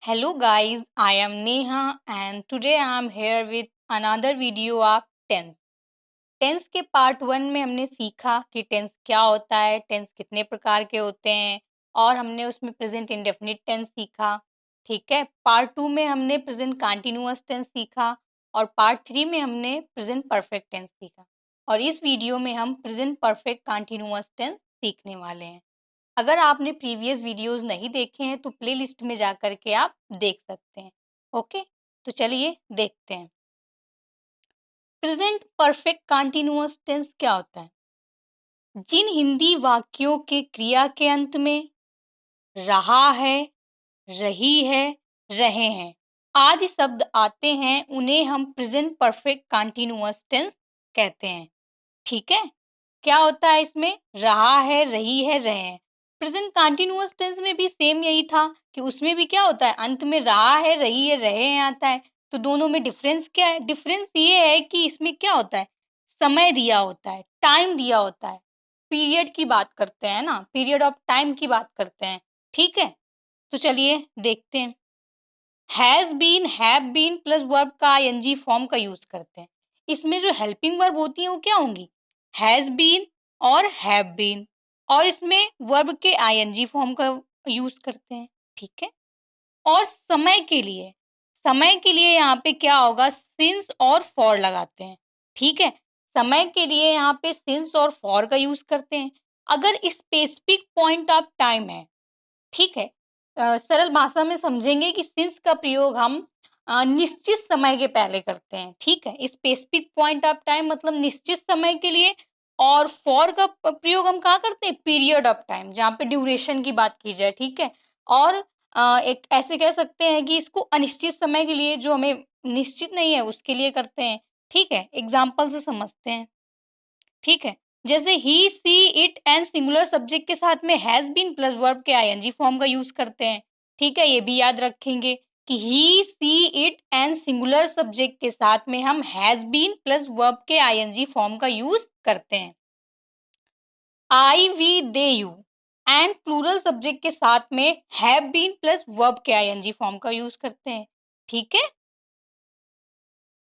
Hello guys, I am Neha and today I am here with another video of tense. Tense के part 1 में हमने सीखा कि tense क्या होता है, टेंस कितने प्रकार के होते हैं और हमने उसमें प्रेजेंट इंडेफिनिट टेंस सीखा। ठीक है, पार्ट 2 में हमने प्रेजेंट कंटीन्यूअस टेंस सीखा और पार्ट 3 में हमने प्रेजेंट परफेक्ट टेंस सीखा। और इस वीडियो में हम प्रेजेंट परफेक्ट कंटीन्यूअस टेंस सीखने वाले हैं। अगर आपने प्रीवियस वीडियोस नहीं देखे हैं तो प्लेलिस्ट में जा कर के आप देख सकते हैं। ओके, तो चलिए देखते हैं। प्रेजेंट परफेक्ट कंटीन्यूअस टेंस क्या होता है? जिन हिंदी वाक्यों के क्रिया के अंत में रहा है, रही है, रहे हैं आदि शब्द आते हैं उन्हें हम प्रेजेंट परफेक्ट कंटीन्यूअस टेंस कहते हैं। ठीक है, क्या होता है इसमें? रहा है, रही है, रहे हैं। प्रेजेंट कंटीन्यूअस टेंस में भी सेम यही था कि उसमें भी क्या होता है, अंत में रहा है, रही है, रहे हैं आता है। तो दोनों में डिफरेंस क्या है? डिफरेंस ये है कि इसमें क्या होता है, समय दिया होता है, टाइम दिया होता है, पीरियड की बात करते हैं ना, पीरियड ऑफ टाइम की बात करते हैं। ठीक है, तो चलिए देखते हैं। Has been, have been plus verb का आईएनजी फॉर्म का यूज करते हैं। इसमें जो हेल्पिंग वर्ब होती है वो क्या होंगी? हैज बीन और हैव बीन। और इसमें वर्ब के आईएनजी फॉर्म का यूज करते हैं। ठीक है, और समय के लिए यहाँ पे क्या होगा, सिंस और फॉर लगाते हैं। ठीक है, समय के लिए यहाँ पे सिंस और फॉर का यूज करते हैं। अगर स्पेसिफिक पॉइंट ऑफ टाइम है, ठीक है, सरल भाषा में समझेंगे कि सिंस का प्रयोग हम निश्चित समय के पहले करते हैं। ठीक है, स्पेसिफिक पॉइंट ऑफ टाइम मतलब निश्चित समय के लिए। और फॉर का प्रयोग हम कहाँ करते हैं? पीरियड ऑफ टाइम, जहाँ पे ड्यूरेशन की बात की जाए। ठीक है, और एक ऐसे कह सकते हैं कि इसको अनिश्चित समय के लिए, जो हमें निश्चित नहीं है उसके लिए करते हैं। ठीक है, एग्जाम्पल से समझते हैं। ठीक है, जैसे he, she, it and singular subject के साथ में हैज बीन प्लस वर्ब के आईएनजी फॉर्म का यूज करते हैं। ठीक है, ये भी याद रखेंगे कि he, she, it and singular subject के साथ में हम हैज बीन प्लस वर्ब के आईएनजी फॉर्म का यूज करते हैं। I, we, they, you and plural subject के साथ में हैव बीन प्लस वर्ब के आईएनजी फॉर्म का यूज करते हैं। ठीक है,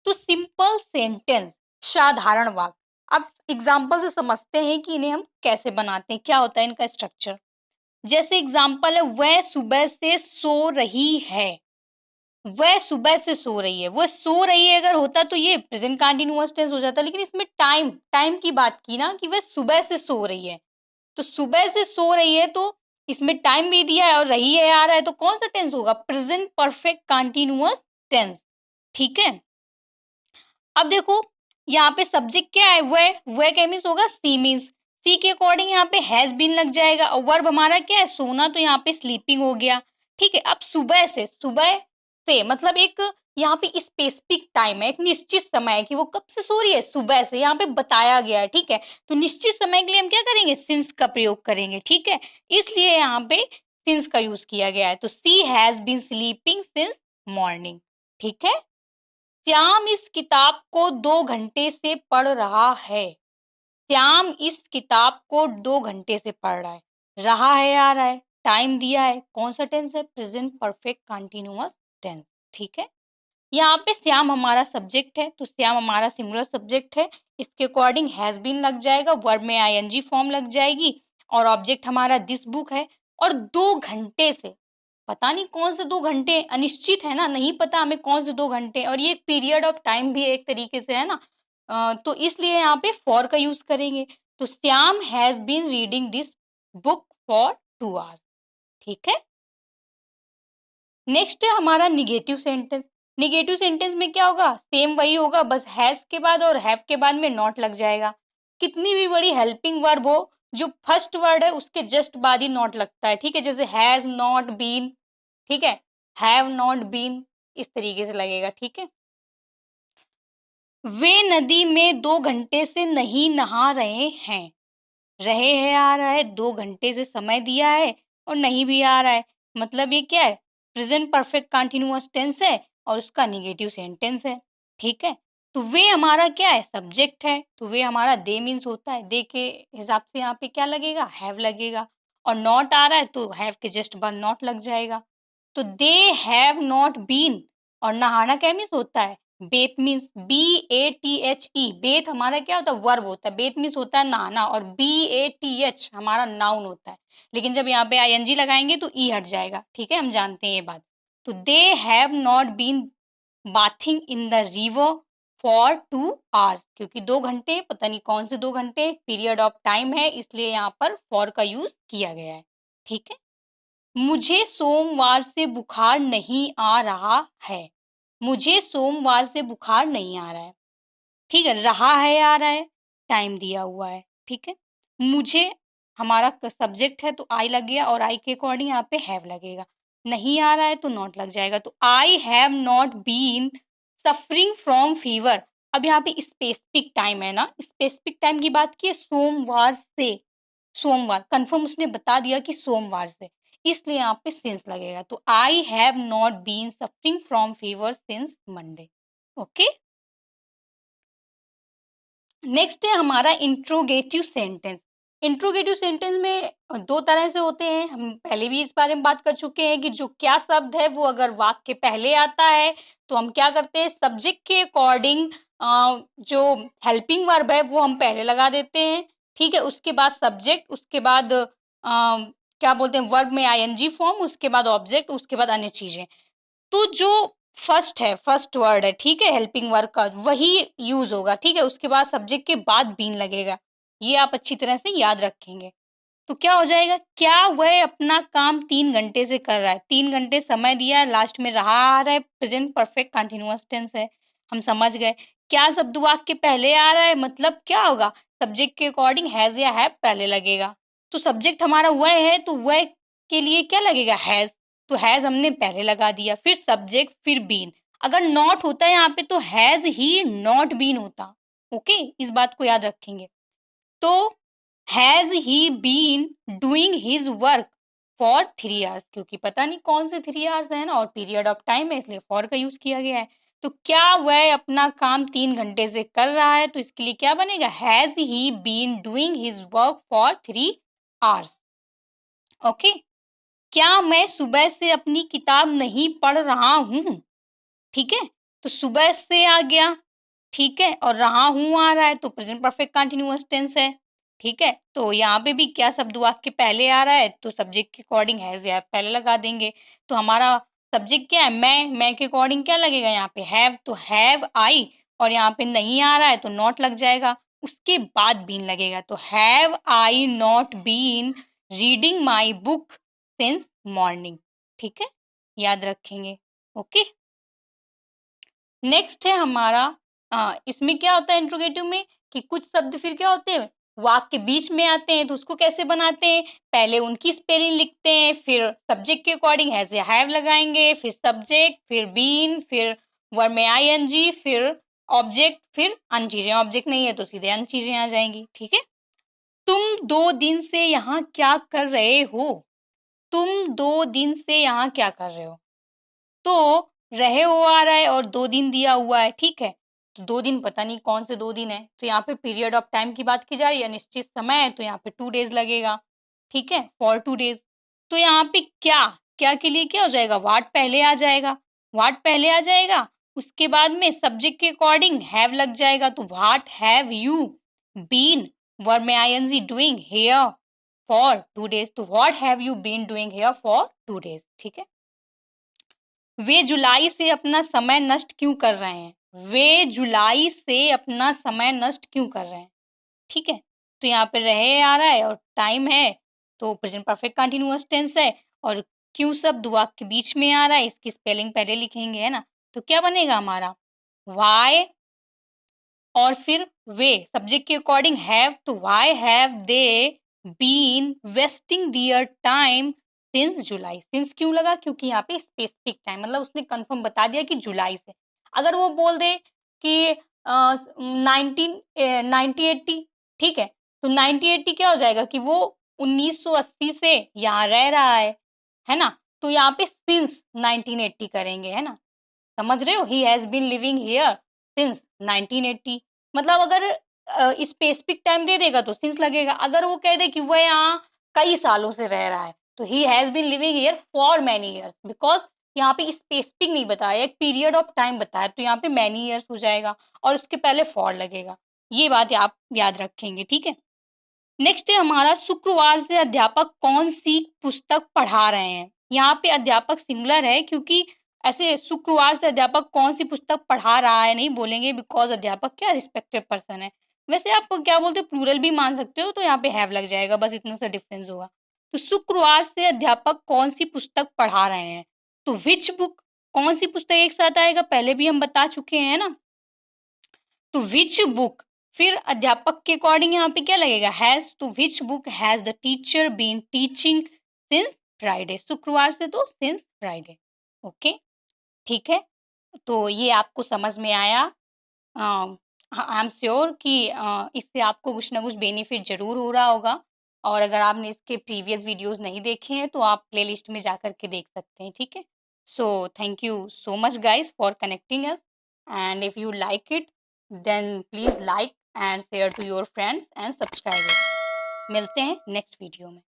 तो सिंपल सेंटेंस, साधारण वाक्य। अब एग्जाम्पल से समझते हैं कि इन्हें हम कैसे बनाते हैं, क्या होता है इनका स्ट्रक्चर। जैसे एग्जाम्पल है, वह सुबह से सो रही है। वह सुबह से सो रही है, वह सो रही है अगर होता तो ये प्रेजेंट कंटीन्यूअस टेंस हो जाता, लेकिन इसमें टाइम टाइम की बात की ना कि वह सुबह से सो रही है। तो सुबह से सो रही है तो इसमें टाइम भी दिया है और रही है आ रहा है, तो कौन सा टेंस होगा? Present perfect continuous tense. ठीक है, अब देखो यहाँ पे सब्जेक्ट क्या है? वह क्या मीन्स होगा? सी मीन्स, सी के अकॉर्डिंग यहाँ पे हैज बीन लग जाएगा और वर्ब हमारा क्या है? सोना, तो यहाँ पे स्लीपिंग हो गया। ठीक है, अब सुबह से मतलब एक यहाँ पे स्पेसिफिक टाइम है, एक निश्चित समय है कि वो कब से सो रही है? सुबह से, यहाँ पे बताया गया है। ठीक है, तो निश्चित समय के लिए हम क्या करेंगे? सिंस का प्रयोग करेंगे। ठीक है, इसलिए यहाँ पे सिंस का यूज किया गया है। तो she has been sleeping since morning. ठीक है, श्याम इस किताब को 2 घंटे से पढ़ रहा है। श्याम इस किताब को 2 घंटे से पढ़ रहा है। रहा है, आ रहा है, टाइम दिया है, कौन सा टेंस है? Present perfect continuous tense. ठीक है, यहाँ पे श्याम हमारा सब्जेक्ट है, तो श्याम हमारा सिंगुलर सब्जेक्ट है, इसके अकॉर्डिंग हैज बीन लग जाएगा, वर्ब में आईएनजी फॉर्म लग जाएगी और ऑब्जेक्ट हमारा दिस बुक है। और 2 घंटे से, पता नहीं कौन से 2 घंटे, अनिश्चित है ना, नहीं पता हमें कौन से 2 घंटे, और ये पीरियड ऑफ टाइम भी एक तरीके से है ना। तो इसलिए यहाँ पे फॉर का यूज करेंगे। तो Shyam has been reading this book for 2 hours. ठीक है, नेक्स्ट है हमारा निगेटिव सेंटेंस। निगेटिव सेंटेंस में क्या होगा? सेम वही होगा, बस हैज के बाद और हैव के बाद में नॉट लग जाएगा। कितनी भी बड़ी हेल्पिंग वर्ब हो, जो फर्स्ट वर्ड है उसके जस्ट बाद ही नॉट लगता है। ठीक है, जैसे हैज नॉट बीन, ठीक है, हैव नॉट बीन, इस तरीके से लगेगा। ठीक है, वे नदी में 2 घंटे से नहीं नहा रहे हैं। रहे हैं आ रहा है, 2 घंटे से समय दिया है और नहीं भी आ रहा है, मतलब ये क्या है? प्रेजेंट परफेक्ट कंटीन्यूअस टेंस है और उसका निगेटिव सेंटेंस है। ठीक है, तो वे हमारा क्या है? सब्जेक्ट है, तो वे हमारा दे मीन्स होता है, दे के हिसाब से यहाँ पे क्या लगेगा? हैव लगेगा। और नॉट आ रहा है तो हैव के जस्ट बाद नॉट लग जाएगा। तो दे हैव नॉट बीन, और नहाना क्या मीन्स होता है, बेथ मीन्स BATHE, बेथ हमारा क्या होता है, वर्ब होता है, बेथ मीन्स होता है नहाना, और BATH हमारा नाउन होता है। लेकिन जब यहाँ पे ING लगाएंगे तो ई हट जाएगा, ठीक है, हम जानते हैं ये बात। तो they have not been bathing in the river for 2 hours, क्योंकि 2 घंटे, पता नहीं कौन से 2 घंटे, पीरियड ऑफ टाइम है, इसलिए यहाँ पर फॉर का यूज किया गया है, ठीक है। मुझे सोमवार से बुखार नहीं आ रहा है, मुझे सोमवार से बुखार नहीं आ रहा है, ठीक है, रहा है आ रहा है, टाइम दिया हुआ है, ठीक है। मुझे हमारा सब्जेक्ट है तो आई लग गया, और आई के अकॉर्डिंग यहाँ पे हैव लगेगा, नहीं आ रहा है तो नॉट लग जाएगा, तो I have not been suffering from fever. अब यहाँ पे स्पेसिफिक टाइम है ना, स्पेसिफिक टाइम की बात की है, सोमवार से, सोमवार कंफर्म उसने बता दिया कि सोमवार से, इसलिए यहाँ पे सिंस लगेगा, तो I have not been suffering from fever since Monday. Okay, next है हमारा इंट्रोगेटिव सेंटेंस। इंट्रोगेटिव सेंटेंस में 2 तरह से होते हैं, हम पहले भी इस बारे में बात कर चुके हैं कि जो क्या शब्द है वो अगर वाक्य के पहले आता है तो हम क्या करते हैं, सब्जेक्ट के अकॉर्डिंग जो हेल्पिंग वर्ब है वो हम पहले लगा देते हैं, ठीक है, उसके बाद सब्जेक्ट, उसके बाद क्या बोलते हैं वर्ब में ING फॉर्म, उसके बाद ऑब्जेक्ट, उसके बाद अन्य चीजें। तो जो फर्स्ट है, फर्स्ट वर्ड है, ठीक है, हेल्पिंग वर्ब का वही यूज होगा, ठीक है, उसके बाद सब्जेक्ट के बाद बीन लगेगा, ये आप अच्छी तरह से याद रखेंगे। तो क्या हो जाएगा, क्या वह अपना काम 3 घंटे से कर रहा है, 3 घंटे समय दिया है, लास्ट में रहा आ रहा है, प्रेजेंट परफेक्ट कंटिन्यूअस टेंस है, हम समझ गए। क्या शब्द वाक्य पहले आ रहा है, मतलब क्या होगा, सब्जेक्ट के अकॉर्डिंग हैज या हैव पहले लगेगा, तो सब्जेक्ट हमारा वह है तो वह के लिए क्या लगेगा, हैज, तो हैज हमने पहले लगा दिया, फिर सब्जेक्ट, फिर बीन। अगर नॉट होता है यहाँ पे तो हैज ही नॉट बीन होता, ओके, इस बात को याद रखेंगे। तो has he been doing his work for 3 hours, क्योंकि पता नहीं कौन से 3 आवर्स है ना, और पीरियड ऑफ टाइम है, इसलिए फॉर का यूज किया गया है। तो क्या वह अपना काम 3 घंटे से कर रहा है, तो इसके लिए क्या बनेगा, has he been doing his work for 3 hours. Okay, क्या मैं सुबह से अपनी किताब नहीं पढ़ रहा हूँ, ठीक है, तो सुबह से आ गया, ठीक है, और रहा हूँ आ रहा है, तो प्रेजेंट परफेक्ट कंटिन्यूअस टेंस है, ठीक है। तो यहाँ पे भी क्या शब्द वाक्य पहले आ रहा है, तो सब्जेक्ट के अकॉर्डिंग हैज या पहले लगा देंगे, तो हमारा सब्जेक्ट क्या है, मैं के अकॉर्डिंग क्या लगेगा यहाँ पे, हैव, तो हैव आई, और यहाँ पे नहीं आ रहा है तो नॉट लग जाएगा, उसके बाद बीन लगेगा, तो have I not been reading my book since morning, ठीक है, याद रखेंगे। ओके, नेक्स्ट है हमारा इसमें क्या होता है इंट्रोगेटिव में कि कुछ शब्द फिर क्या होते हैं, वाक्य बीच में आते हैं, तो उसको कैसे बनाते हैं, पहले उनकी स्पेलिंग लिखते हैं, फिर सब्जेक्ट के अकॉर्डिंग हैज या हैव लगाएंगे, फिर सब्जेक्ट, फिर बीन, फिर वर्ब में ING, फिर ऑब्जेक्ट, फिर अन्य चीजें, ऑब्जेक्ट नहीं है तो सीधे अन्य चीजें आ जाएंगी, ठीक है। तुम 2 दिन से यहाँ क्या कर रहे हो, तुम 2 दिन से यहाँ क्या कर रहे हो, तो रहे हो आ रहा है और 2 दिन दिया हुआ है, ठीक है, तो 2 दिन पता नहीं कौन से 2 दिन है, तो यहाँ पे पीरियड ऑफ टाइम की बात की जा रही है, निश्चित समय है, तो यहाँ पे 2 डेज लगेगा, ठीक है, फॉर 2 डेज। तो यहाँ पे क्या, क्या के लिए क्या हो जाएगा, व्हाट पहले आ जाएगा, व्हाट पहले आ जाएगा, उसके बाद में सब्जेक्ट के अकॉर्डिंग हैव लग जाएगा, तो what have you been, verb में ING doing here for 2 days, तो what have you been doing here for 2 days, ठीक है। वे जुलाई से अपना समय नष्ट क्यों कर रहे हैं, वे जुलाई से अपना समय नष्ट क्यों कर रहे हैं, ठीक है, तो यहाँ पे रहे आ रहा है और टाइम है, तो प्रेजेंट परफेक्ट कंटिन्यूअस टेंस है, और क्यों शब्द वाक्य के बीच में आ रहा है, इसकी स्पेलिंग पहले लिखेंगे, है ना, तो क्या बनेगा हमारा, वाई, और फिर वे सब्जेक्ट के अकॉर्डिंग हैव, तो why have they been wasting their time since July, since क्यों लगा, क्योंकि यहाँ पे स्पेसिफिक टाइम, मतलब उसने कंफर्म बता दिया कि जुलाई से। अगर वो बोल दे कि 1980, ठीक है, तो 1980 क्या हो जाएगा कि वो 1980 से यहाँ रह रहा है ना, तो यहाँ पे सिंस 1980 करेंगे, है ना, समझ रहे हो, he has been living here since 1980, मतलब अगर स्पेसिफिक टाइम दे देगा तो सिंस लगेगा, अगर वो कह दे कि वह यहाँ कई सालों से रह रहा है तो he has been living here for many years, because यहाँ पे स्पेसिफिक नहीं बताया, एक पीरियड ऑफ टाइम बताया, तो यहाँ पे मैनी ईयर्स हो जाएगा और उसके पहले फॉर लगेगा। ये बात आप याद रखेंगे, ठीक है। नेक्स्ट है हमारा, शुक्रवार से अध्यापक कौन सी पुस्तक पढ़ा रहे हैं। यहाँ पे अध्यापक सिंगुलर है, क्योंकि ऐसे शुक्रवार से अध्यापक कौन सी पुस्तक पढ़ा रहा है नहीं बोलेंगे, बिकॉज अध्यापक क्या रिस्पेक्टेड पर्सन है। वैसे आप क्या बोलते हो, प्लूरल भी मान सकते हो, तो यहाँ पे हैव लग जाएगा, बस इतना सा डिफरेंस होगा। तो शुक्रवार से अध्यापक कौन सी पुस्तक पढ़ा रहे हैं, तो विच बुक, कौन सी पुस्तक एक साथ आएगा, पहले भी हम बता चुके हैं ना। तो विच बुक, फिर अध्यापक के अकॉर्डिंग यहाँ पे क्या लगेगा, हैज, तो which book has the teacher been teaching since Friday, शुक्रवार से तो सिंस फ्राइडे। ओके, ठीक है। तो ये आपको समझ में आया। आई एम श्योर कि इससे आपको कुछ ना कुछ बेनिफिट जरूर हो रहा होगा, और अगर आपने इसके प्रीवियस वीडियोस नहीं देखे हैं तो आप प्लेलिस्ट में जा करके देख सकते हैं, ठीक है। So thank you so much guys for connecting us, and if you like it then please like and share to your friends and subscribe it. मिलते हैं नेक्स्ट वीडियो में।